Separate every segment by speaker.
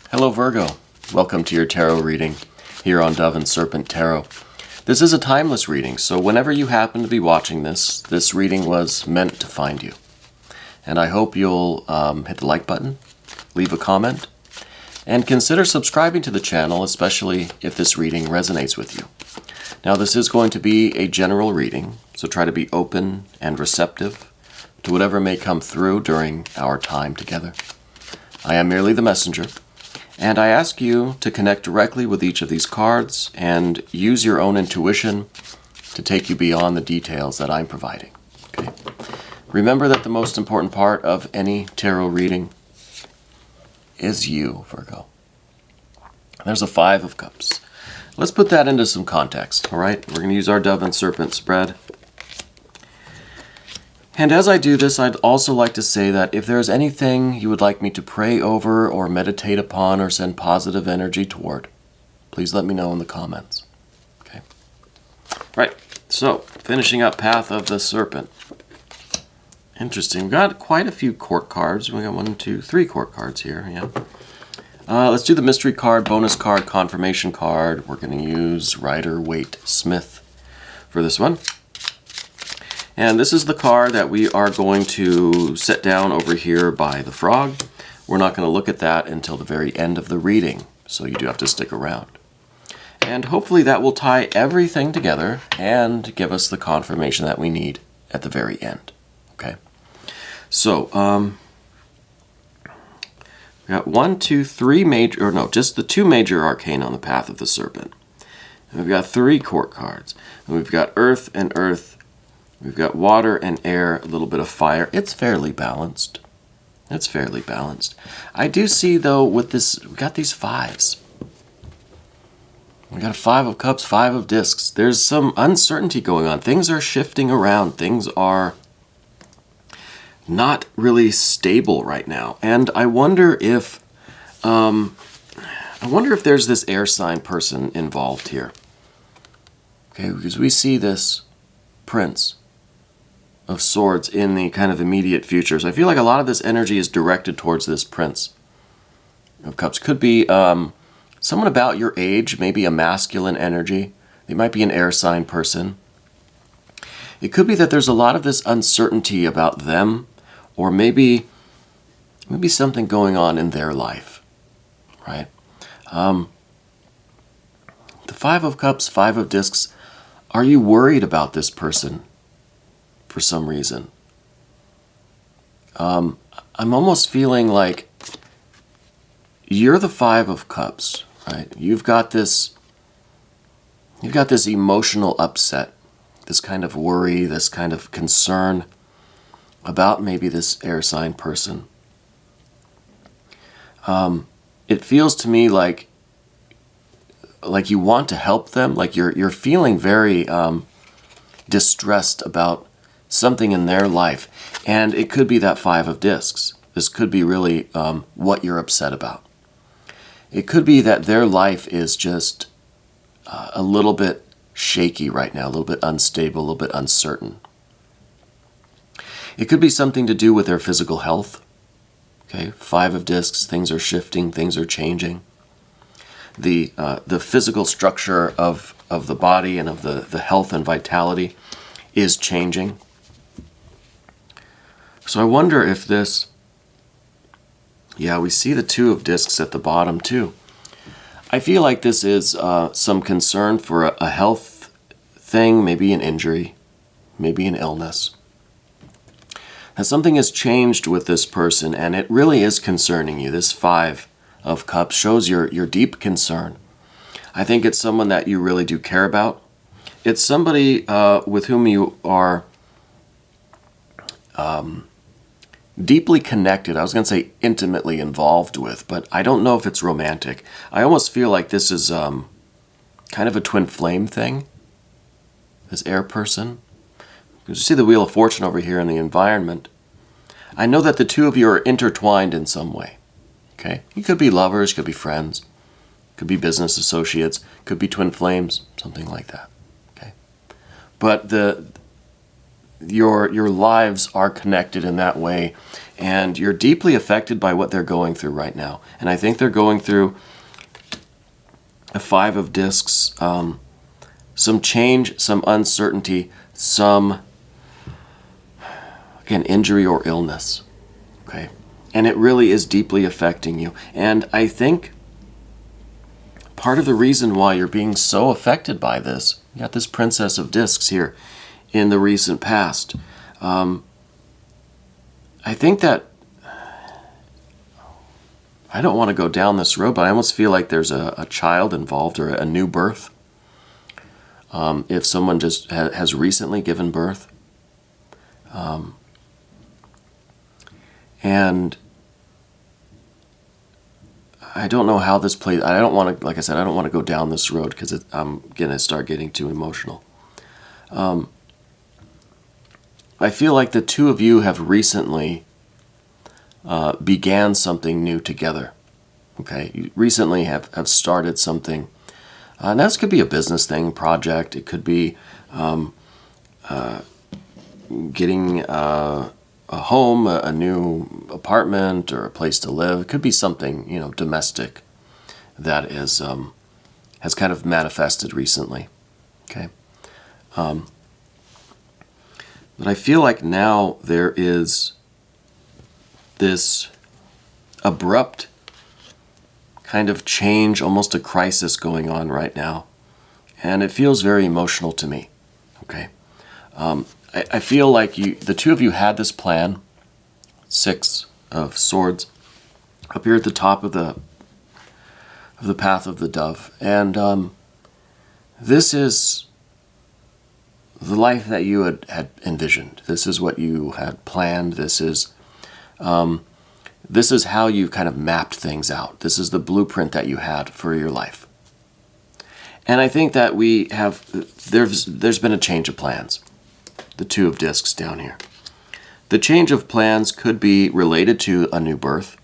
Speaker 1: Hello Virgo, welcome to your tarot reading here on Dove and Serpent Tarot. This is a timeless reading, so whenever you happen to be watching this reading was meant to find you. And I hope you'll hit the like button, leave a comment, and consider subscribing to the channel, especially if this reading resonates with you. Now this is going to be a general reading, so try to be open and receptive to whatever may come through during our time together. I am merely the messenger, and I ask you to connect directly with each of these cards and use your own intuition to take you beyond the details that I'm providing. Okay? Remember that the most important part of any tarot reading is you, Virgo. There's a Five of Cups. Let's put that into some context, all right? We're going to use our Dove and Serpent spread. And as I do this, I'd also like to say that if there's anything you would like me to pray over or meditate upon or send positive energy toward, please let me know in the comments. Okay. Right, so finishing up Path of the Serpent. Interesting. We've got quite a few court cards. We got 1, 2, 3 court cards here, yeah. Let's do the mystery card, bonus card, confirmation card. We're going to use Rider-Waite-Smith for this one. And this is the card that we are going to set down over here by the frog. We're not going to look at that until the very end of the reading, so you do have to stick around. And hopefully that will tie everything together and give us the confirmation that we need at the very end. Okay? So, we got 1, 2, 3 major, or no, just the 2 major arcane on the Path of the Serpent. And we've got 3 court cards. And we've got earth and earth. We've got water and air, a little bit of fire. It's fairly balanced. It's fairly balanced. I do see, though, with this, we got these 5s. We got a 5 of Cups, 5 of Discs. There's some uncertainty going on. Things are shifting around. Things are not really stable right now. And I wonder if there's this air sign person involved here. Okay, because we see this Prince of Swords in the kind of immediate future. So I feel like a lot of this energy is directed towards this Prince of Cups. Could be someone about your age, maybe a masculine energy. They might be an air sign person. It could be that there's a lot of this uncertainty about them, or maybe something going on in their life, right? The 5 of Cups, 5 of Discs. Are you worried about this person for some reason? I'm almost feeling like you're the 5 of Cups, right? You've got this emotional upset, this kind of worry, this kind of concern about maybe this air sign person. It feels to me like you want to help them, like you're feeling very distressed about something in their life. And it could be that 5 of Discs. This could be really what you're upset about. It could be that their life is just a little bit shaky right now, a little bit unstable, a little bit uncertain. It could be something to do with their physical health. Okay, 5 of Discs, things are shifting, things are changing. The physical structure of the body and of the health and vitality is changing. So I wonder if this, yeah, we see the 2 of Discs at the bottom too. I feel like this is some concern for a health thing, maybe an injury, maybe an illness. That something has changed with this person and it really is concerning you. This 5 of Cups shows your deep concern. I think it's someone that you really do care about. It's somebody with whom you are deeply connected. I was going to say intimately involved with, but I don't know if it's romantic. I almost feel like this is kind of a twin flame thing, this air person. You see the Wheel of Fortune over here in the environment. I know that the 2 of you are intertwined in some way. Okay? You could be lovers, could be friends, could be business associates, could be twin flames, something like that. Okay? But your lives are connected in that way, and you're deeply affected by what they're going through right now. And I think they're going through a 5 of discs, some change, some uncertainty, some, again, injury or illness. Okay? And it really is deeply affecting you. And I think part of the reason why you're being so affected by this, you got this Princess of Discs here in the recent past. I think that, I don't want to go down this road, but I almost feel like there's a child involved, or a new birth. If someone just has recently given birth. And I don't know how this plays. I don't want to, like I said, I don't want to go down this road because I'm going to start getting too emotional. I feel like the two of you have recently began something new together. Okay, you recently have started something. And this could be a business thing, project. It could be getting a home, a new apartment, or a place to live. It could be something, domestic that is has kind of manifested recently. Okay. But I feel like now there is this abrupt kind of change, almost a crisis going on right now. And it feels very emotional to me. Okay. I feel like the two of you had this plan, 6 of Swords, up here at the top of the path of the dove. And this is the life that you had envisioned. This is what you had planned. This is how you kind of mapped things out. This is the blueprint that you had for your life. And I think that there's been a change of plans. The 2 of discs down here. The change of plans could be related to a new birth.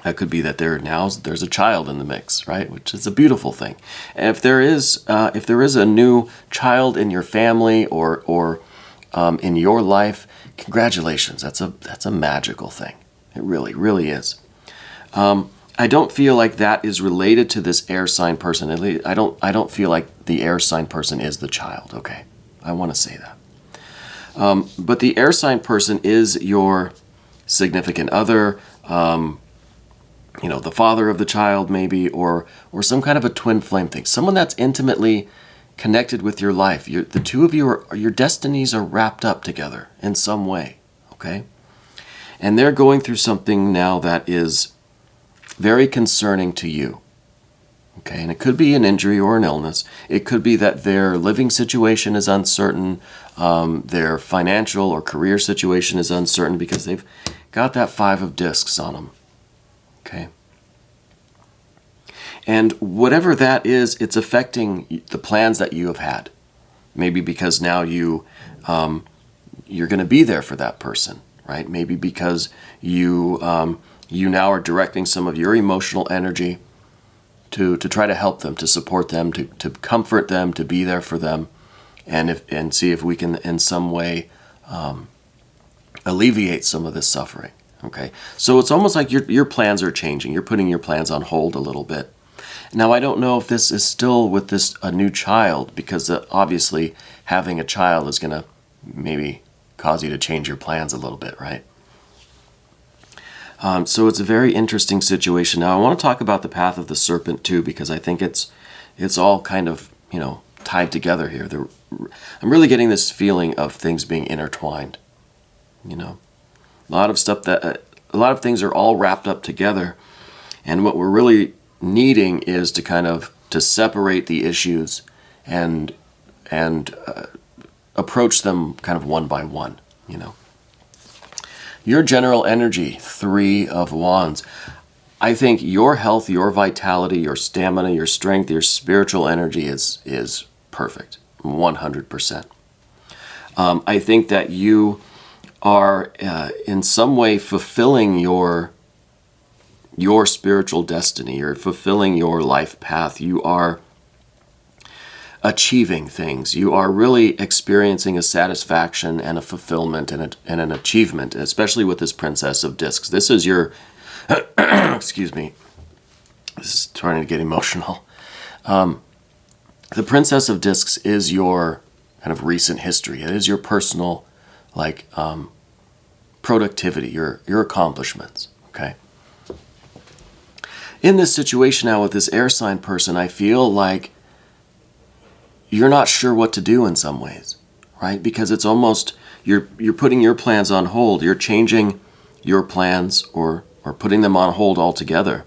Speaker 1: It could be that there's a child in the mix, right? Which is a beautiful thing. And if there is a new child in your family or in your life, congratulations. That's a magical thing. It really, really is. I don't feel like that is related to this air sign person. At least I don't feel like the air sign person is the child. Okay, I want to say that. But the air sign person is your significant other. The father of the child maybe, or some kind of a twin flame thing. Someone that's intimately connected with your life. The two of you your destinies are wrapped up together in some way, okay? And they're going through something now that is very concerning to you, okay? And it could be an injury or an illness. It could be that their living situation is uncertain. Their financial or career situation is uncertain because they've got that 5 of discs on them. Okay. And whatever that is, it's affecting the plans that you have had. Maybe because now you're going to be there for that person, right? Maybe because you now are directing some of your emotional energy to try to help them, to support them, to comfort them, to be there for them, and see if we can in some way alleviate some of this suffering. Okay, so it's almost like your plans are changing. You're putting your plans on hold a little bit. Now, I don't know if this is still with a new child, because obviously having a child is going to maybe cause you to change your plans a little bit, right? So it's a very interesting situation. Now, I want to talk about the path of the serpent too, because I think it's all kind of tied together here. I'm really getting this feeling of things being intertwined. A lot of things are all wrapped up together, and what we're really needing is to separate the issues and approach them kind of one by one. Your general energy, 3 of Wands. I think your health, your vitality, your stamina, your strength, your spiritual energy is perfect, 100%. I think that you are in some way fulfilling your spiritual destiny. You're fulfilling your life path. You are achieving things. You are really experiencing a satisfaction and a fulfillment and an achievement, especially with this Princess of Discs. This is your, excuse me, this is starting to get emotional. The Princess of Discs is your kind of recent history. It is your personal, like, productivity, your accomplishments, okay? In this situation now with this air sign person, I feel like you're not sure what to do in some ways, right? Because it's almost, you're putting your plans on hold. You're changing your plans or putting them on hold altogether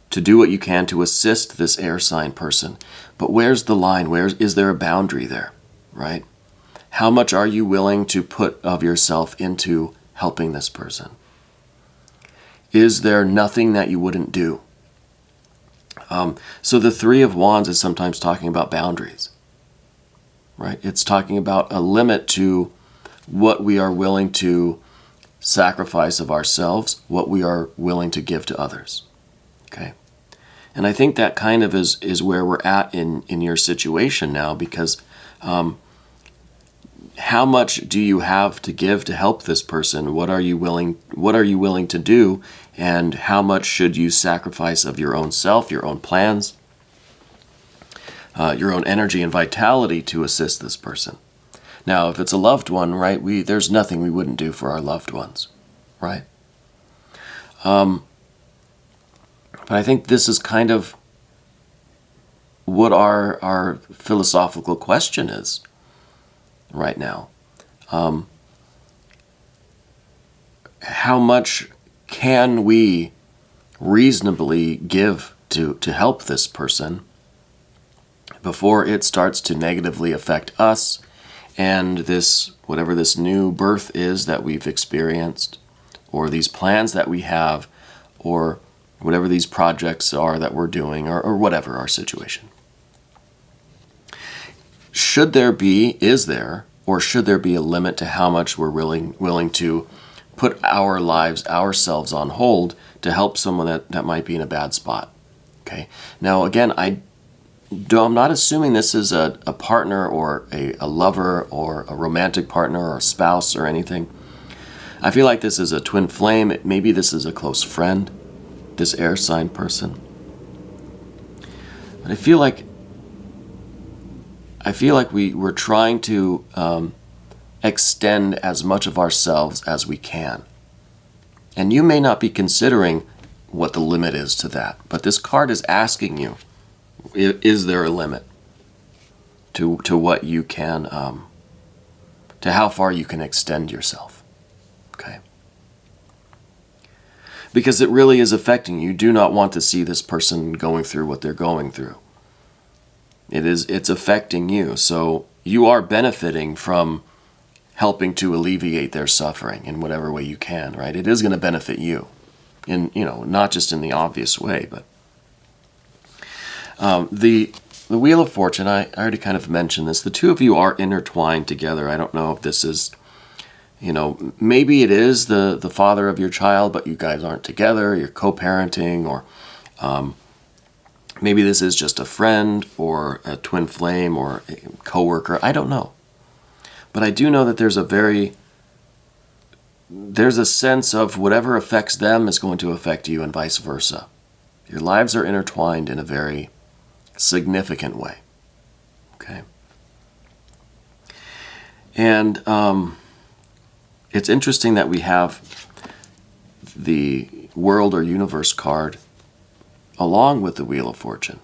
Speaker 1: to do what you can to assist this air sign person. But where's the line? Is there a boundary there, right? How much are you willing to put of yourself into helping this person? Is there nothing that you wouldn't do? So the Three of Wands is sometimes talking about boundaries, right? It's talking about a limit to what we are willing to sacrifice of ourselves, what we are willing to give to others, okay? And I think that kind of is where we're at in your situation now, because how much do you have to give to help this person? What are you willing to do? And how much should you sacrifice of your own self, your own plans, your own energy and vitality to assist this person? Now, if it's a loved one, right, there's nothing we wouldn't do for our loved ones, right? But I think this is kind of what our philosophical question is right now. How much can we reasonably give to help this person before it starts to negatively affect us and this, whatever this new birth is that we've experienced, or these plans that we have, or whatever these projects are that we're doing, or whatever our situation? Should there be a limit to how much we're willing to put our lives, ourselves on hold to help someone that might be in a bad spot? Okay. Now, again, I'm not assuming this is a partner or a lover or a romantic partner or a spouse or anything. I feel like this is a twin flame. Maybe this is a close friend, this air sign person. But I feel like we're trying to extend as much of ourselves as we can. And you may not be considering what the limit is to that, but this card is asking you, is there a limit to what you can, to how far you can extend yourself? Okay. Because it really is affecting you. You do not want to see this person going through what they're going through. It's affecting you. So you are benefiting from helping to alleviate their suffering in whatever way you can, right? It is going to benefit you, not just in the obvious way, but the Wheel of Fortune, I already kind of mentioned this. The two of you are intertwined together. I don't know if this is, maybe it is the father of your child, but you guys aren't together. You're co-parenting, or maybe this is just a friend or a twin flame or a coworker. I don't know. But I do know that there's a sense of whatever affects them is going to affect you and vice versa. Your lives are intertwined in a very significant way. Okay? And it's interesting that we have the World or Universe card along with the Wheel of Fortune.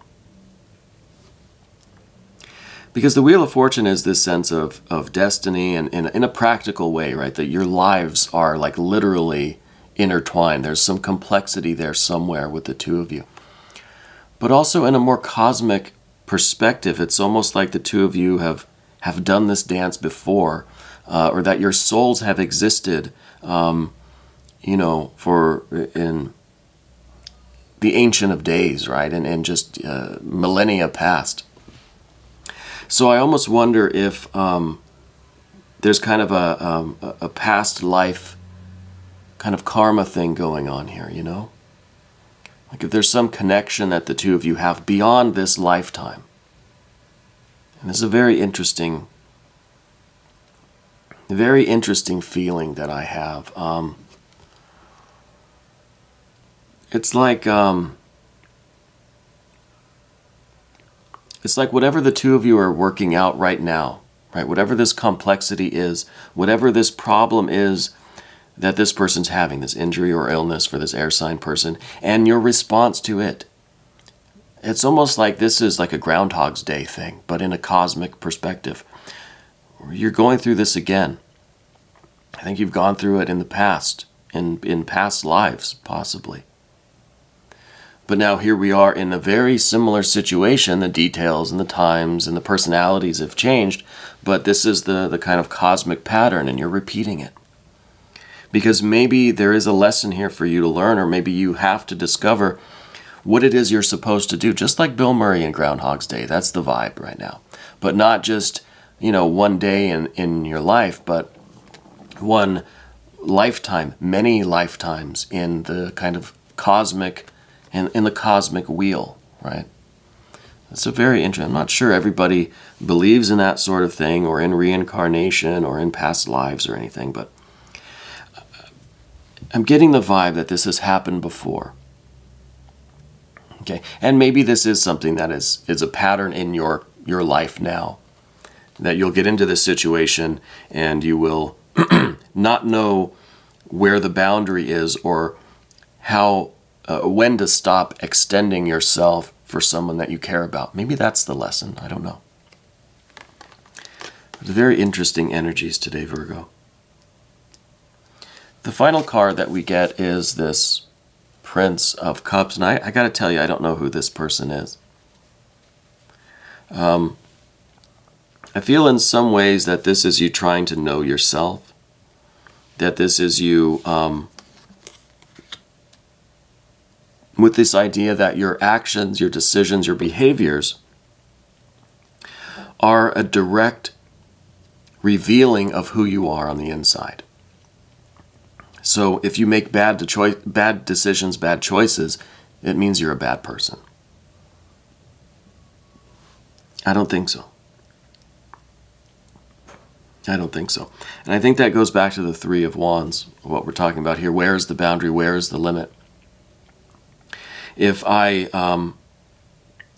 Speaker 1: Because the Wheel of Fortune is this sense of destiny and in a practical way, right? That your lives are like literally intertwined. There's some complexity there somewhere with the two of you. But also in a more cosmic perspective, it's almost like the two of you have done this dance before, or that your souls have existed, for in the Ancient of Days, right? And just millennia past. So I almost wonder if there's kind of a past life kind of karma thing going on here, Like if there's some connection that the two of you have beyond this lifetime. And this is a very interesting feeling that I have. It's like whatever the two of you are working out right now, right? Whatever this complexity is, whatever this problem is that this person's having, this injury or illness for this air sign person, and your response to it. It's almost like this is like a Groundhog's Day thing, but in a cosmic perspective. You're going through this again. I think you've gone through it in the past, in past lives, possibly. But now here we are in a very similar situation. The details and the times and the personalities have changed, but this is the kind of cosmic pattern, and you're repeating it. Because maybe there is a lesson here for you to learn, or maybe you have to discover what it is you're supposed to do. Just like Bill Murray in Groundhog's Day, that's the vibe right now. But not just, one day in your life, but one lifetime, many lifetimes in the kind of cosmic, in the cosmic wheel, right? It's a very interesting. I'm not sure everybody believes in that sort of thing, or in reincarnation, or in past lives or anything, but I'm getting the vibe that this has happened before. Okay, and maybe this is something that is a pattern in your life now, that you'll get into this situation and you will not know where the boundary is, or how when to stop extending yourself for someone that you care about. Maybe that's the lesson. I don't know. There's very interesting energies today, Virgo. The final card that we get is this Prince of Cups, and I got to tell you, I don't know who this person is. I feel in some ways that this is you trying to know yourself, that this is you with this idea that your actions, your decisions, your behaviors are a direct revealing of who you are on the inside. So if you make bad decisions, bad choices, it means you're a bad person. I don't think so. I don't think so. And I think that goes back to the Three of Wands, what we're talking about here. Where is the boundary? Where is the limit? If I,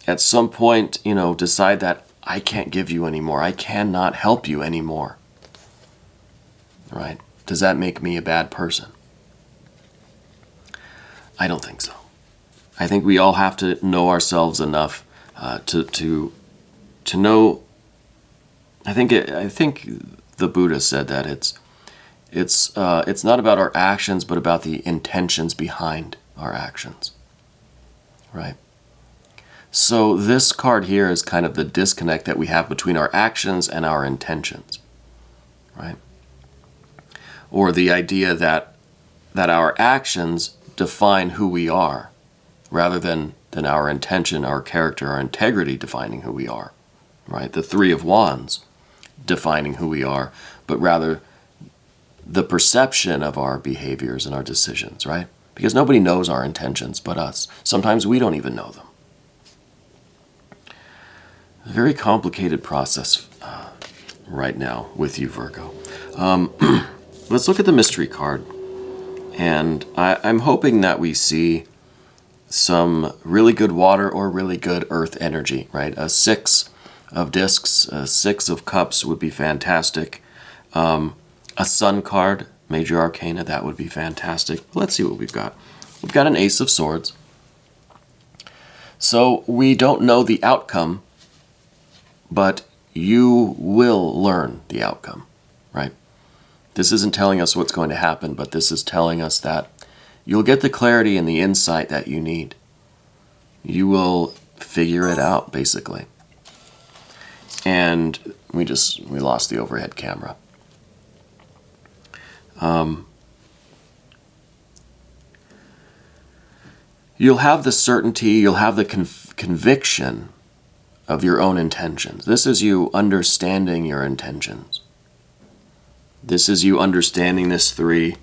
Speaker 1: at some point, decide that I can't give you anymore, I cannot help you anymore, right? Does that make me a bad person? I don't think so. I think we all have to know ourselves enough to know. I think the Buddha said that it's not about our actions, but about the intentions behind our actions, right? So this card here is kind of the disconnect that we have between our actions and our intentions, right? Or the idea that our actions define who we are, rather than our intention, our character, our integrity defining who we are, right? The Three of Wands defining who we are, but rather the perception of our behaviors and our decisions, right? Because nobody knows our intentions but us. Sometimes we don't even know them. A very complicated process right now with you, Virgo. Let's look at the mystery card. And I'm hoping that we see some really good water or really good earth energy, right? A 6 of discs, a 6 of cups would be fantastic. A sun card, major arcana, that would be fantastic. Let's see what we've got. We've got an Ace of Swords. So we don't know the outcome, but you will learn the outcome, right? This isn't telling us what's going to happen, but this is telling us that you'll get the clarity and the insight that you need. You will figure it out, basically. And we lost the overhead camera. You'll have the certainty, you'll have the conviction of your own intentions. This is you understanding your intentions. This is you understanding this Three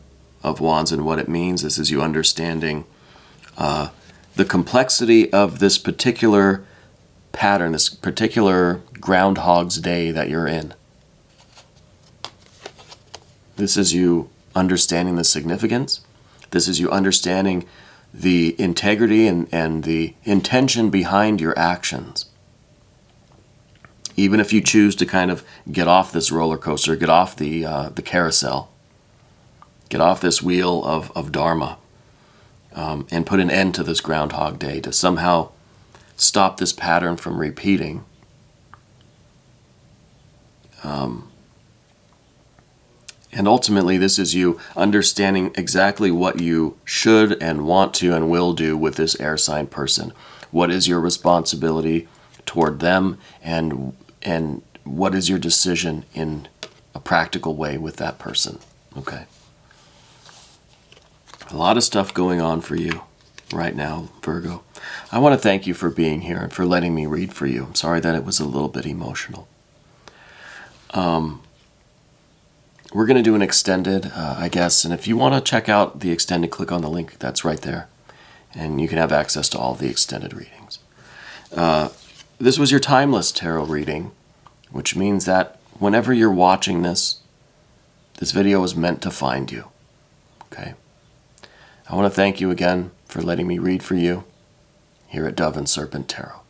Speaker 1: of Wands and what it means. This is you understanding the complexity of this particular pattern, this particular Groundhog's Day that you're in. This is you understanding the significance. This is you understanding the integrity and the intention behind your actions. Even if you choose to kind of get off this roller coaster, get off the carousel, get off this wheel of Dharma, and put an end to this Groundhog Day, to somehow stop this pattern from repeating. And ultimately, this is you understanding exactly what you should and want to and will do with this air sign person. What is your responsibility toward them, and what is your decision in a practical way with that person? Okay. A lot of stuff going on for you right now, Virgo. I want to thank you for being here and for letting me read for you. I'm sorry that it was a little bit emotional. We're going to do an extended, I guess, and if you want to check out the extended, click on the link that's right there, and you can have access to all the extended readings. This was your timeless tarot reading, which means that whenever you're watching this video is meant to find you. Okay? I want to thank you again for letting me read for you here at Dove and Serpent Tarot.